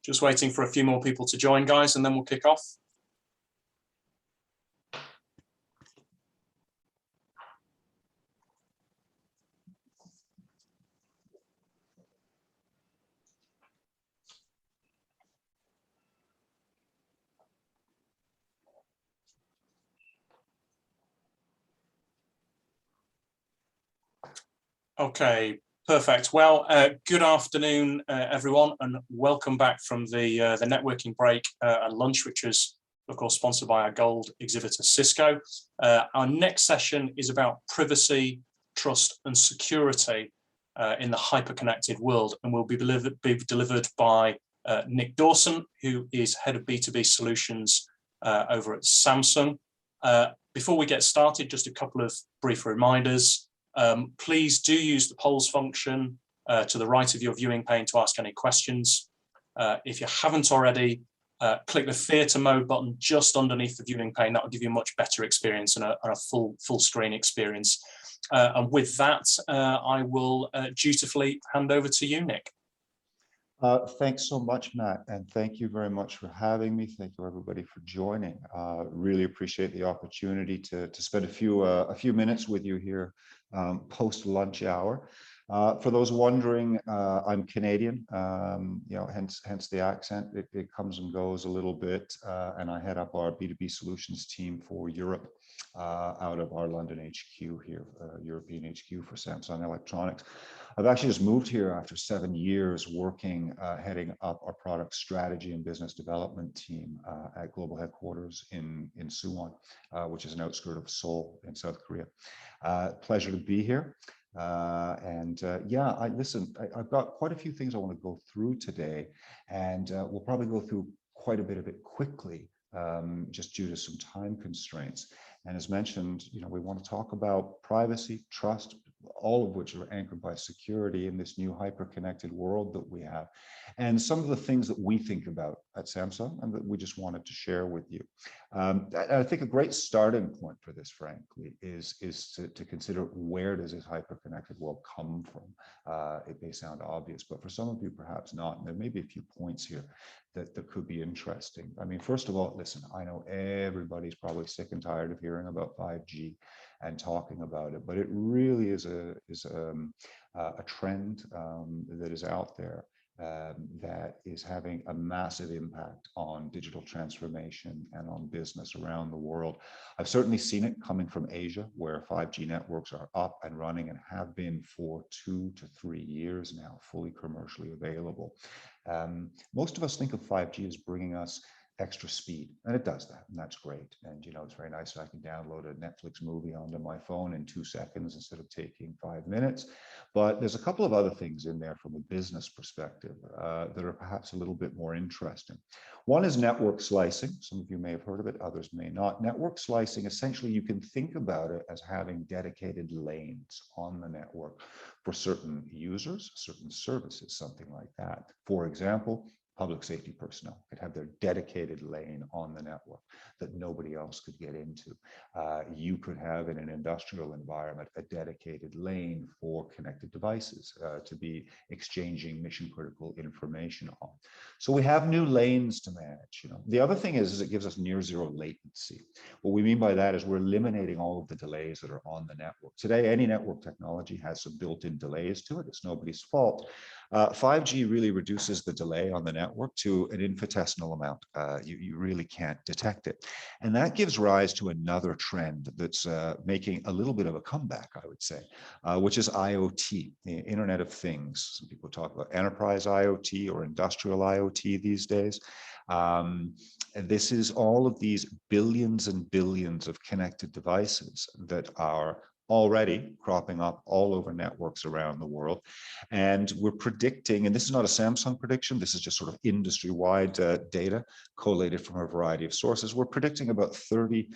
Just waiting for a few more people to join, guys, and then we'll kick off. Okay, perfect. Well, good afternoon, everyone, and welcome back from the networking break and lunch, which is, of course, sponsored by our gold exhibitor, Cisco. Our next session is about privacy, trust, and security in the hyperconnected world, and will be delivered by Nick Dawson, who is head of B2B solutions over at Samsung. Before we get started, just a couple of brief reminders. Please do use the polls function to the right of your viewing pane to ask any questions. If you haven't already, click the theatre mode button just underneath the viewing pane. That will give you a much better experience and a full screen experience. And with that, I will dutifully hand over to you, Nick. Thanks so much, Matt, and thank you very much for having me. Thank you, everybody, for joining. Really appreciate the opportunity to spend a few minutes with you here post lunch hour. For those wondering, I'm Canadian, hence the accent. It comes and goes a little bit, and I head up our B2B solutions team for Europe out of our London HQ here, European HQ for Samsung Electronics. I've actually just moved here after 7 years working, heading up our product strategy and business development team at global headquarters in Suwon, which is an outskirt of Seoul in South Korea. Pleasure to be here. I've got quite a few things I want to go through today, and we'll probably go through quite a bit of it quickly, just due to some time constraints. And as mentioned, we want to talk about privacy, trust, all of which are anchored by security in this new hyper-connected world that we have, and some of the things that we think about at Samsung and that we just wanted to share with you. I think a great starting point for this, frankly, is to consider, where does this hyper-connected world come from? It may sound obvious, but for some of you, perhaps not. And there may be a few points here that could be interesting. I mean, first of all, listen, I know everybody's probably sick and tired of hearing about 5G and talking about it, but it really is a trend that is out there that is having a massive impact on digital transformation and on business around the world. I've certainly seen it coming from Asia, where 5G networks are up and running and have been for 2 to 3 years now, fully commercially available. Most of us think of 5G as bringing us extra speed, and it does that, and that's great. And it's very nice that I can download a Netflix movie onto my phone in 2 seconds instead of taking 5 minutes. But there's a couple of other things in there from a business perspective that are perhaps a little bit more interesting. One is network slicing. Some of you may have heard of it, others may not. Network slicing, essentially, you can think about it as having dedicated lanes on the network for certain users, certain services, something like that. For example, public safety personnel could have their dedicated lane on the network that nobody else could get into. You could have, in an industrial environment, a dedicated lane for connected devices to be exchanging mission critical information on. So we have new lanes to manage. The other thing is it gives us near zero latency. What we mean by that is we're eliminating all of the delays that are on the network. Today, any network technology has some built-in delays to it. It's nobody's fault. 5G really reduces the delay on the network to an infinitesimal amount. You really can't detect it. And that gives rise to another trend that's making a little bit of a comeback, I would say, which is IoT, the Internet of Things. Some people talk about enterprise IoT or industrial IoT these days. And this is all of these billions and billions of connected devices that are already cropping up all over networks around the world. And we're predicting, and this is not a Samsung prediction, this is just sort of industry-wide data collated from a variety of sources. We're predicting about 30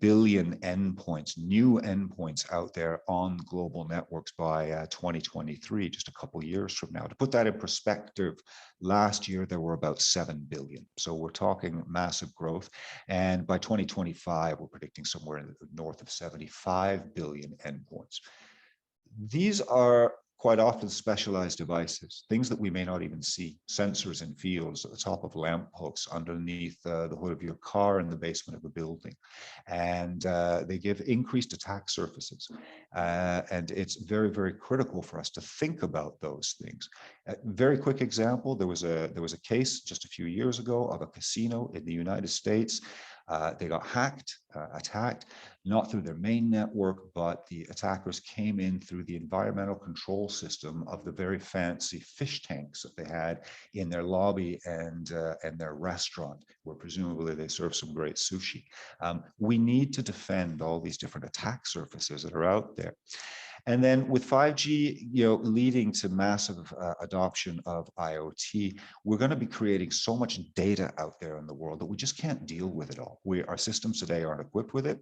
billion endpoints, new endpoints out there on global networks by 2023, just a couple years from now. To put that in perspective, last year there were about 7 billion. So we're talking massive growth. And by 2025, we're predicting somewhere north of 75 billion endpoints. These are quite often specialized devices, things that we may not even see, sensors in fields at the top of lampposts, underneath the hood of your car, in the basement of a building. And they give increased attack surfaces. And it's very, very critical for us to think about those things. A very quick example, there was a case just a few years ago of a casino in the United States. They got hacked, attacked, not through their main network, but the attackers came in through the environmental control system of the very fancy fish tanks that they had in their lobby and their restaurant, where presumably they serve some great sushi. We need to defend all these different attack surfaces that are out there. And then with 5G, leading to massive adoption of IoT, we're going to be creating so much data out there in the world that we just can't deal with it all. Our systems today aren't equipped with it.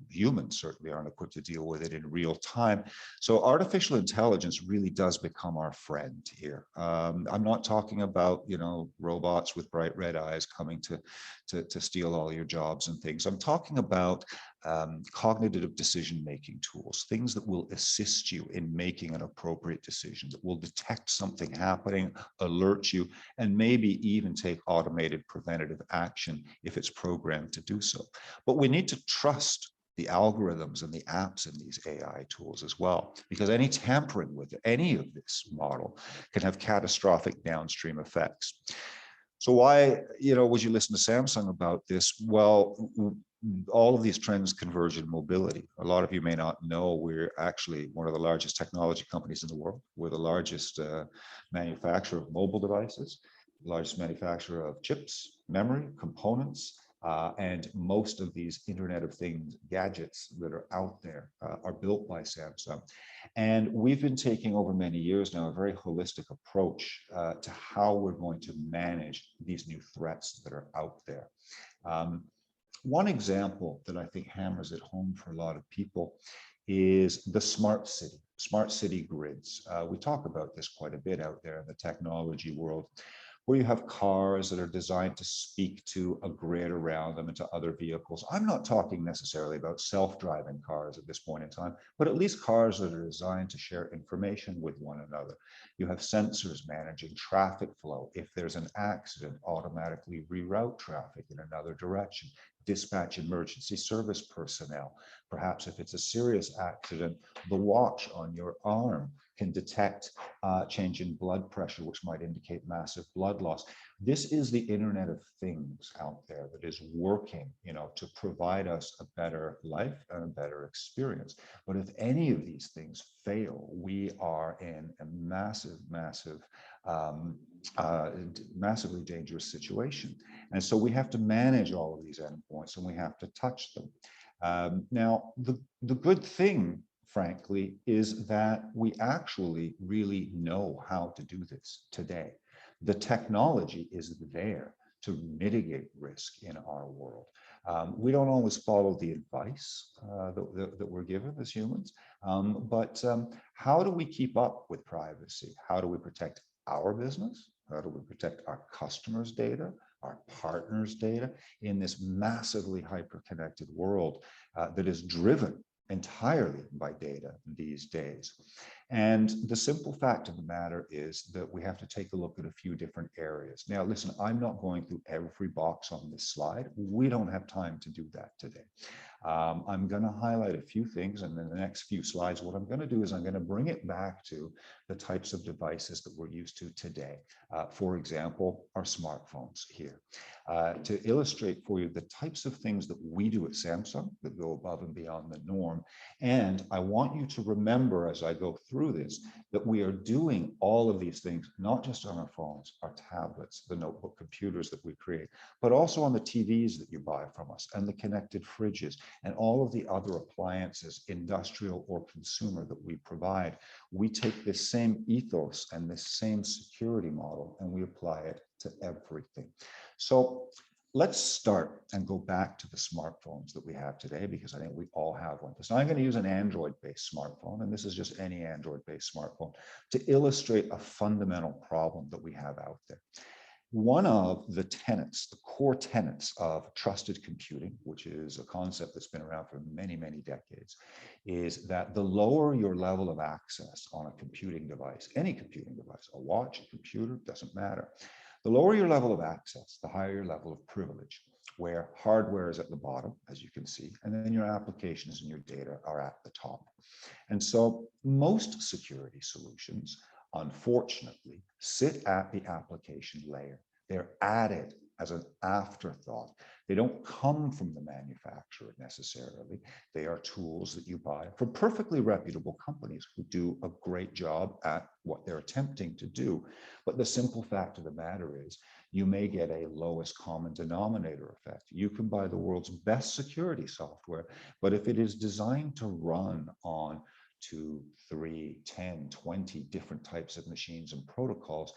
Humans certainly aren't equipped to deal with it in real time. So artificial intelligence really does become our friend here. I'm not talking about, robots with bright red eyes coming to steal all your jobs and things. I'm talking about cognitive decision-making tools, things that will assist you in making an appropriate decision, that will detect something happening, alert you, and maybe even take automated preventative action if it's programmed to do so. But we need to trust the algorithms and the apps in these AI tools as well, because any tampering with any of this model can have catastrophic downstream effects. So why, would you listen to Samsung about this? Well, all of these trends converge in mobility. A lot of you may not know we're actually one of the largest technology companies in the world. We're the largest manufacturer of mobile devices, largest manufacturer of chips, memory, components, and most of these Internet of Things gadgets that are out there are built by Samsung. And we've been taking over many years now a very holistic approach to how we're going to manage these new threats that are out there. One example that I think hammers it home for a lot of people is the smart city grids. We talk about this quite a bit out there in the technology world, where you have cars that are designed to speak to a grid around them and to other vehicles. I'm not talking necessarily about self-driving cars at this point in time, but at least cars that are designed to share information with one another. You have sensors managing traffic flow. If there's an accident, automatically reroute traffic in another direction. Dispatch emergency service personnel. Perhaps if it's a serious accident, the watch on your arm can detect change in blood pressure, which might indicate massive blood loss. This is the Internet of Things out there that is working, to provide us a better life and a better experience. But if any of these things fail, we are in a massively dangerous situation. And so we have to manage all of these endpoints and we have to touch them. Now, the good thing, frankly, is that we actually really know how to do this today. The technology is there to mitigate risk in our world. We don't always follow the advice that we're given as humans, but how do we keep up with privacy? How do we protect our business? How do we protect our customers' data, our partners' data in this massively hyper-connected world that is driven entirely by data these days? And the simple fact of the matter is that we have to take a look at a few different areas. Now, listen, I'm not going through every box on this slide. We don't have time to do that today. I'm going to highlight a few things, and in the next few slides, what I'm going to do is I'm going to bring it back to the types of devices that we're used to today. For example, our smartphones here. To illustrate for you the types of things that we do at Samsung that go above and beyond the norm. And I want you to remember as I go through this, that we are doing all of these things, not just on our phones, our tablets, the notebook computers that we create, but also on the TVs that you buy from us and the connected fridges and all of the other appliances, industrial or consumer, that we provide. We take this same ethos and this same security model and we apply it to everything. So let's start and go back to the smartphones that we have today, because I think we all have one. So I'm going to use an Android-based smartphone, and this is just any Android-based smartphone, to illustrate a fundamental problem that we have out there. One of the tenets, the core tenets of trusted computing, which is a concept that's been around for many, many decades, is that the lower your level of access on a computing device, any computing device, a watch, a computer, doesn't matter. The lower your level of access, the higher your level of privilege, where hardware is at the bottom, as you can see, and then your applications and your data are at the top. And so most security solutions, unfortunately, sit at the application layer. They're added as an afterthought. They don't come from the manufacturer necessarily. They are tools that you buy from perfectly reputable companies who do a great job at what they're attempting to do. But the simple fact of the matter is, you may get a lowest common denominator effect. You can buy the world's best security software, but if it is designed to run on 2, 3, 10, 20 different types of machines and protocols,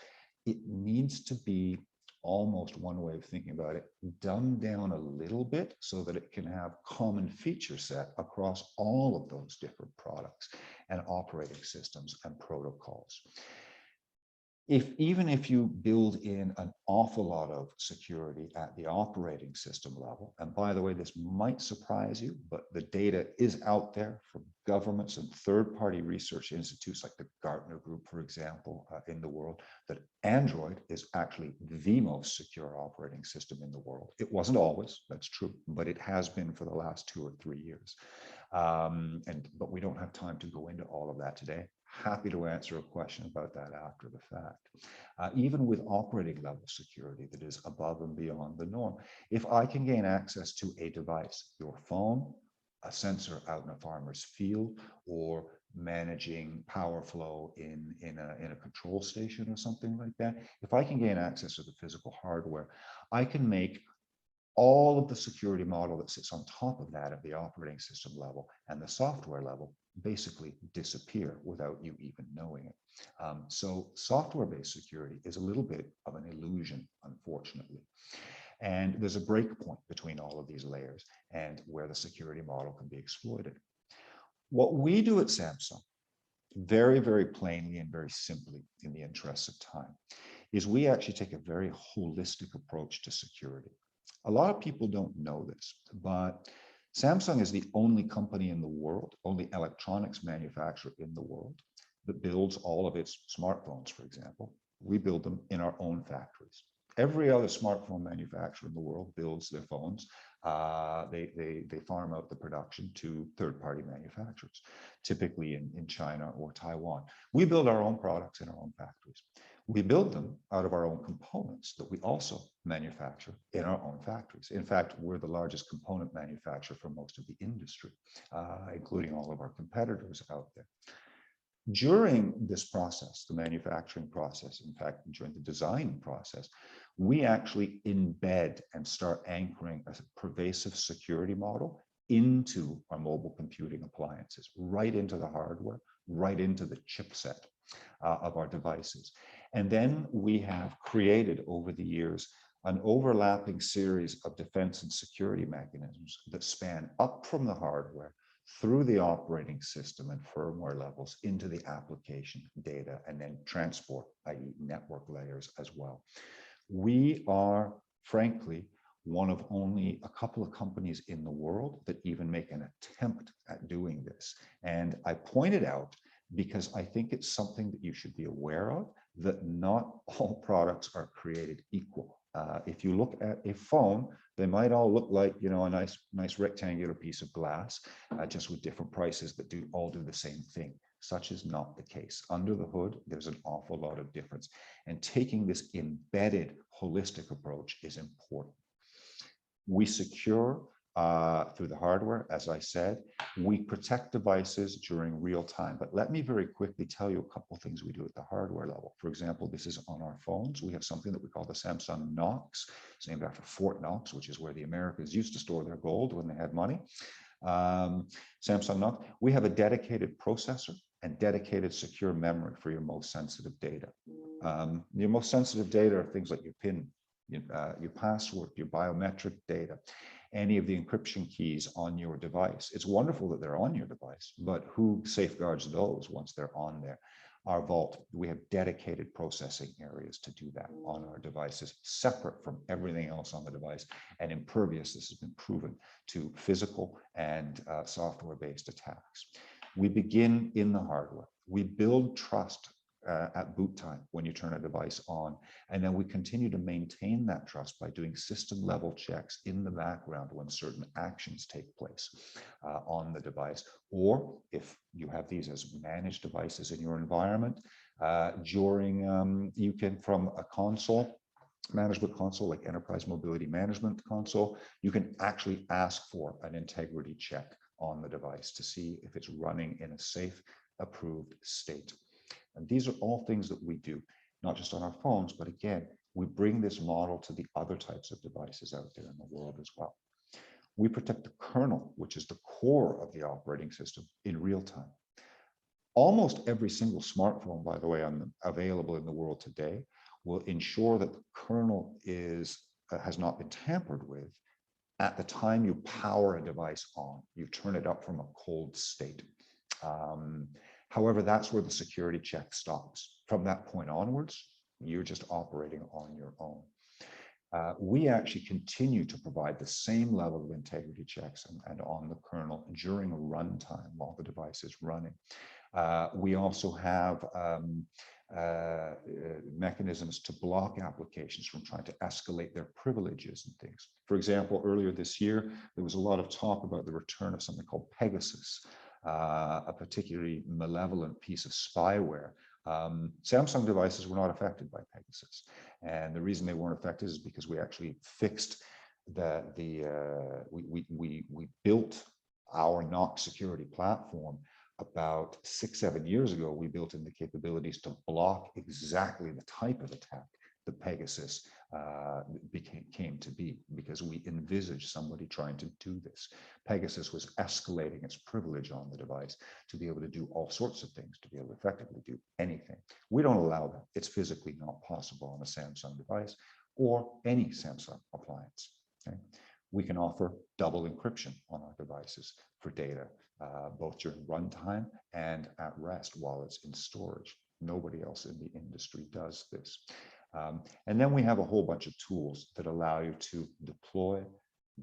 it needs to be, almost one way of thinking about it, dumbed down a little bit so that it can have common feature set across all of those different products and operating systems and protocols. Even if you build in an awful lot of security at the operating system level, and by the way, this might surprise you, but the data is out there from governments and third-party research institutes like the Gartner Group, for example, in the world, that Android is actually the most secure operating system in the world. It wasn't always, that's true, but it has been for the last 2 or 3 years. But we don't have time to go into all of that today. Happy to answer a question about that after the fact. Even with operating level security that is above and beyond the norm, if I can gain access to a device, your phone, a sensor out in a farmer's field, or managing power flow in a control station or something like that, if I can gain access to the physical hardware, I can make all of the security model that sits on top of that at the operating system level and the software level basically disappear without you even knowing it. So software-based security is a little bit of an illusion, unfortunately. And there's a break point between all of these layers and where the security model can be exploited. What we do at Samsung, very, very plainly and very simply in the interests of time, is we actually take a very holistic approach to security. A lot of people don't know this, but Samsung is the only company in the world, only electronics manufacturer in the world that builds all of its smartphones, for example. We build them in our own factories. Every other smartphone manufacturer in the world builds their phones. They farm out the production to third-party manufacturers, typically in China or Taiwan. We build our own products in our own factories. We build them out of our own components that we also manufacture in our own factories. In fact, we're the largest component manufacturer for most of the industry, including all of our competitors out there. During this process, the manufacturing process, in fact, during the design process, we actually embed and start anchoring a pervasive security model into our mobile computing appliances, right into the hardware, right into the chipset of our devices. And then we have created over the years an overlapping series of defense and security mechanisms that span up from the hardware through the operating system and firmware levels into the application data and then transport, i.e. network layers as well. We are, frankly, one of only a couple of companies in the world that even make an attempt at doing this. And I pointed out because I think it's something that you should be aware of, that not all products are created equal. If you look at a phone, they might all look like, you know, a nice rectangular piece of glass, just with different prices that all do the same thing. Such is not the case. Under the hood, there's an awful lot of difference. And taking this embedded, holistic approach is important. We secure through the hardware, as I said. We protect devices during real time. But let me very quickly tell you a couple of things we do at the hardware level. For example, this is on our phones. We have something that we call the Samsung Knox. It's named after Fort Knox, which is where the Americans used to store their gold when they had money. Samsung Knox. We have a dedicated processor and dedicated secure memory for your most sensitive data. Your most sensitive data are things like your PIN, your password, your biometric data, any of the encryption keys on your device. It's wonderful that they're on your device, but who safeguards those once they're on there? Our vault, we have dedicated processing areas to do that on our devices, separate from everything else on the device, and impervious. This has been proven to physical and software-based attacks. We begin in the hardware. We build trust at boot time when you turn a device on, and then we continue to maintain that trust by doing system level checks in the background when certain actions take place on the device, or if you have these as managed devices in your environment, you can, from a console, management console like Enterprise Mobility Management Console, you can actually ask for an integrity check on the device to see if it's running in a safe, approved state. And these are all things that we do, not just on our phones, but again, we bring this model to the other types of devices out there in the world as well. We protect the kernel, which is the core of the operating system, in real time. Almost every single smartphone, by the way, available in the world today, will ensure that the kernel has not been tampered with at the time you power a device on. You turn it up from a cold state. However, that's where the security check stops. From that point onwards, you're just operating on your own. We actually continue to provide the same level of integrity checks and on the kernel during runtime while the device is running. We also have mechanisms to block applications from trying to escalate their privileges and things. For example, earlier this year, there was a lot of talk about the return of something called Pegasus, a particularly malevolent piece of spyware. Samsung devices were not affected by Pegasus. And the reason they weren't affected is because we actually fixed we built our Knox security platform about 6-7 years ago. We built in the capabilities to block exactly the type of attack that Pegasus came to be, because we envisaged somebody trying to do this. Pegasus was escalating its privilege on the device to be able to do all sorts of things, to be able to effectively do anything. We don't allow that. It's physically not possible on a Samsung device or any Samsung appliance. Okay? We can offer double encryption on our devices for data, both during runtime and at rest while it's in storage. Nobody else in the industry does this. And then we have a whole bunch of tools that allow you to deploy,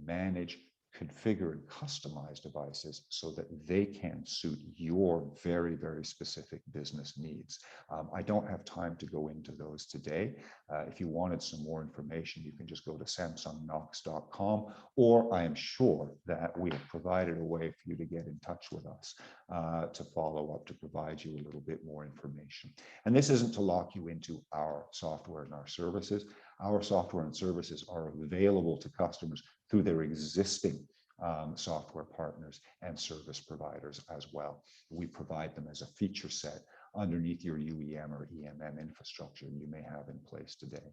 manage, configure, and customize devices so that they can suit your very, very specific business needs. I don't have time to go into those today. If you wanted some more information, you can just go to samsungknox.com, or I am sure that we have provided a way for you to get in touch with us to follow up, to provide you a little bit more information. And this isn't to lock you into our software and our services. Our software and services are available to customers through their existing software partners and service providers as well. We provide them as a feature set underneath your UEM or EMM infrastructure you may have in place today.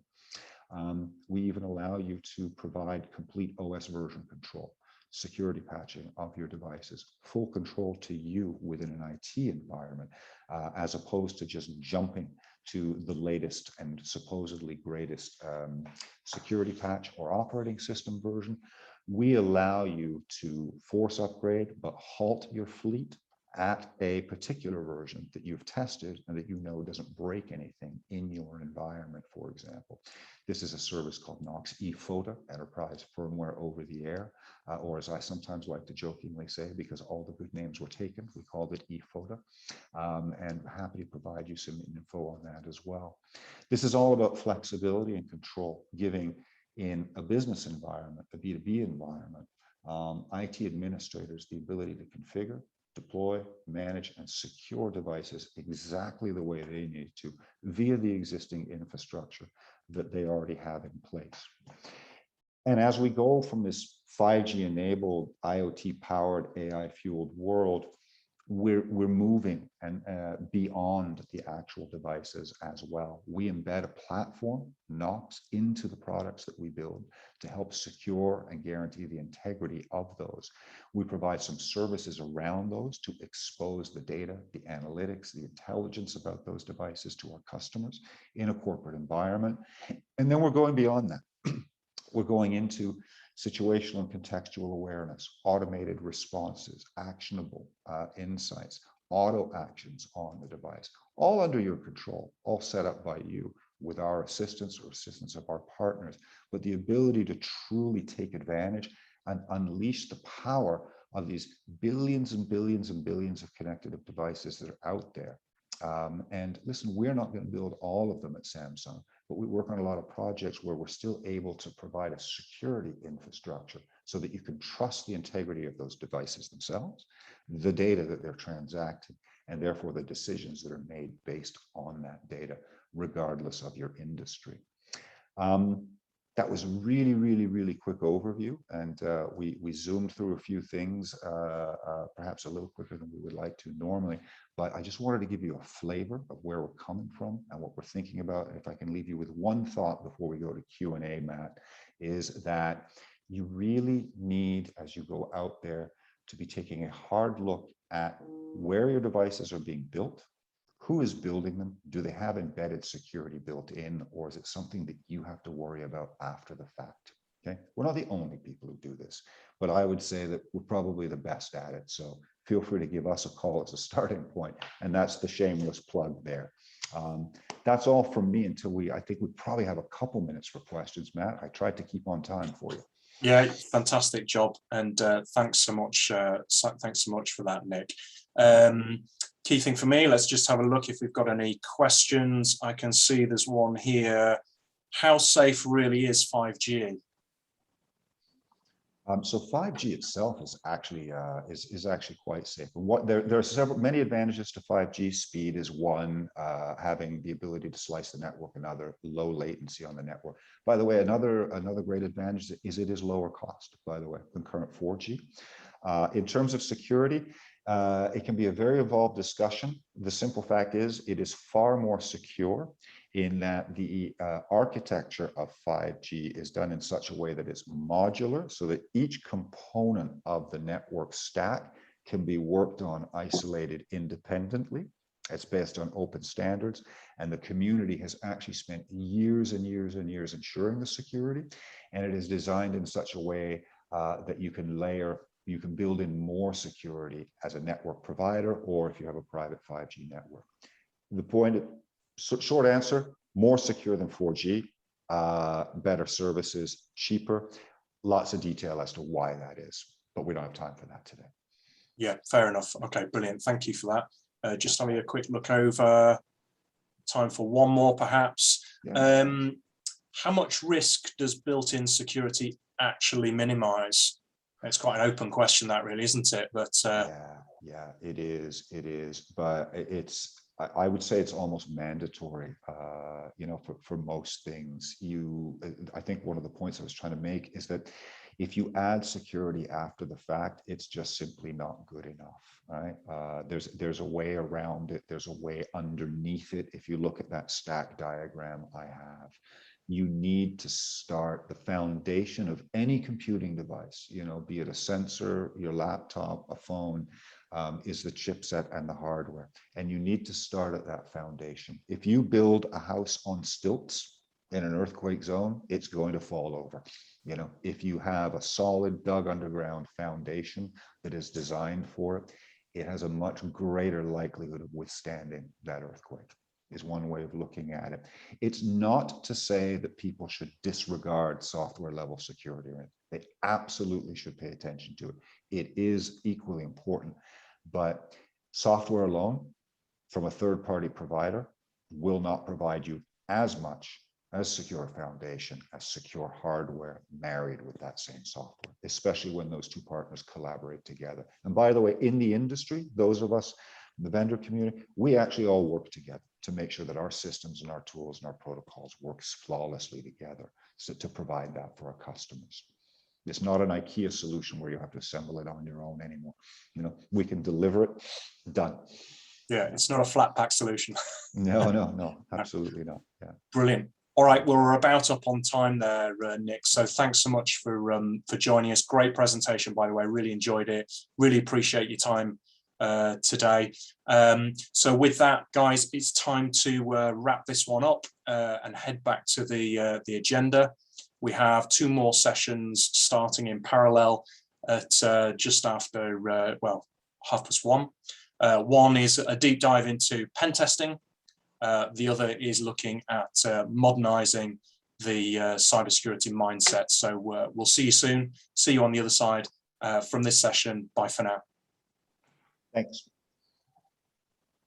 We even allow you to provide complete OS version control, security patching of your devices, full control to you within an IT environment, as opposed to just jumping to the latest and supposedly greatest security patch or operating system version. We allow you to force upgrade, but halt your fleet at a particular version that you've tested and that you know doesn't break anything in your environment, for example. This is a service called Knox eFOTA, Enterprise Firmware Over the Air, or as I sometimes like to jokingly say, because all the good names were taken, we called it eFOTA, and happy to provide you some info on that as well. This is all about flexibility and control, giving in a business environment, a B2B environment, IT administrators the ability to configure, deploy, manage, and secure devices exactly the way they need to via the existing infrastructure that they already have in place. And as we go from this 5G enabled, IoT powered, AI fueled world, we're moving and beyond the actual devices as well. We embed a platform, Knox, into the products that we build to help secure and guarantee the integrity of those. We provide some services around those to expose the data, the analytics, the intelligence about those devices to our customers in a corporate environment. And then we're going beyond that. We're going into situational and contextual awareness, automated responses, actionable insights, auto actions on the device, all under your control, all set up by you with our assistance or assistance of our partners, but the ability to truly take advantage and unleash the power of these billions and billions and billions of connected devices that are out there. And listen, we're not going to build all of them at Samsung, but we work on a lot of projects where we're still able to provide a security infrastructure so that you can trust the integrity of those devices themselves, the data that they're transacting, and therefore the decisions that are made based on that data, regardless of your industry. That was really, really, really quick overview, and we zoomed through a few things, perhaps a little quicker than we would like to normally, but I just wanted to give you a flavor of where we're coming from and what we're thinking about. And if I can leave you with one thought before we go to Q&A, Matt, is that you really need, as you go out there, to be taking a hard look at where your devices are being built. Who is building them? Do they have embedded security built in, or is it something that you have to worry about after the fact? Okay, we're not the only people who do this, but I would say that we're probably the best at it. So feel free to give us a call as a starting point, and that's the shameless plug there. That's all from me until I think we probably have a couple minutes for questions, Matt. I tried to keep on time for you. Yeah, fantastic job, and thanks so much. Thanks so much for that, Nick. Key thing for me, let's just have a look if we've got any questions. I can see there's one here. How safe really is 5G? So 5G itself is actually quite safe. And there are many advantages to 5G. Speed is one, having the ability to slice the network, another, low latency on the network. By the way, another great advantage is it is lower cost, by the way, than current 4G. In terms of security, it can be a very evolved discussion. The simple fact is it is far more secure in that the architecture of 5G is done in such a way that it's modular, so that each component of the network stack can be worked on isolated independently. It's based on open standards, and the community has actually spent years and years and years ensuring the security, and it is designed in such a way that you can build in more security as a network provider, or if you have a private 5G network. The point, short answer, more secure than 4G, better services, cheaper. Lots of detail as to why that is, but we don't have time for that today. Yeah, fair enough. Okay, brilliant. Thank you for that. Just having a quick look over. Time for one more, perhaps. Yeah. How much risk does built-in security actually minimize? It's quite an open question, that really, isn't it? But yeah, it is, but I would say it's almost mandatory, for most things. I think one of the points I was trying to make is that if you add security after the fact, it's just simply not good enough, right? There's a way around it. There's a way underneath it. If you look at that stack diagram I have, you need to start the foundation of any computing device, be it a sensor, your laptop, a phone, is the chipset and the hardware. And you need to start at that foundation. If you build a house on stilts in an earthquake zone, it's going to fall over. If you have a solid dug underground foundation that is designed for it, it has a much greater likelihood of withstanding that earthquake. Is one way of looking at it. It's not to say that people should disregard software level security. Right? They absolutely should pay attention to it. It is equally important, but software alone from a third-party provider will not provide you as much as secure foundation as secure hardware married with that same software, especially when those two partners collaborate together. And by the way, in the industry, those of us in the vendor community, we actually all work together to make sure that our systems and our tools and our protocols work flawlessly together, so to provide that for our customers. It's not an IKEA solution where you have to assemble it on your own anymore. We can deliver it, done. Yeah, it's not a flat pack solution. No, absolutely not. Yeah. Brilliant. All right, well, we're about up on time there, Nick. So thanks so much for joining us. Great presentation, by the way. Really enjoyed it. Really appreciate your time today. So with that, guys, it's time to wrap this one up and head back to the agenda. We have two more sessions starting in parallel at just after 1:30. One is a deep dive into pen testing. The other is looking at modernizing the cybersecurity mindset. So we'll see you soon. See you on the other side from this session. Bye for now. Thanks.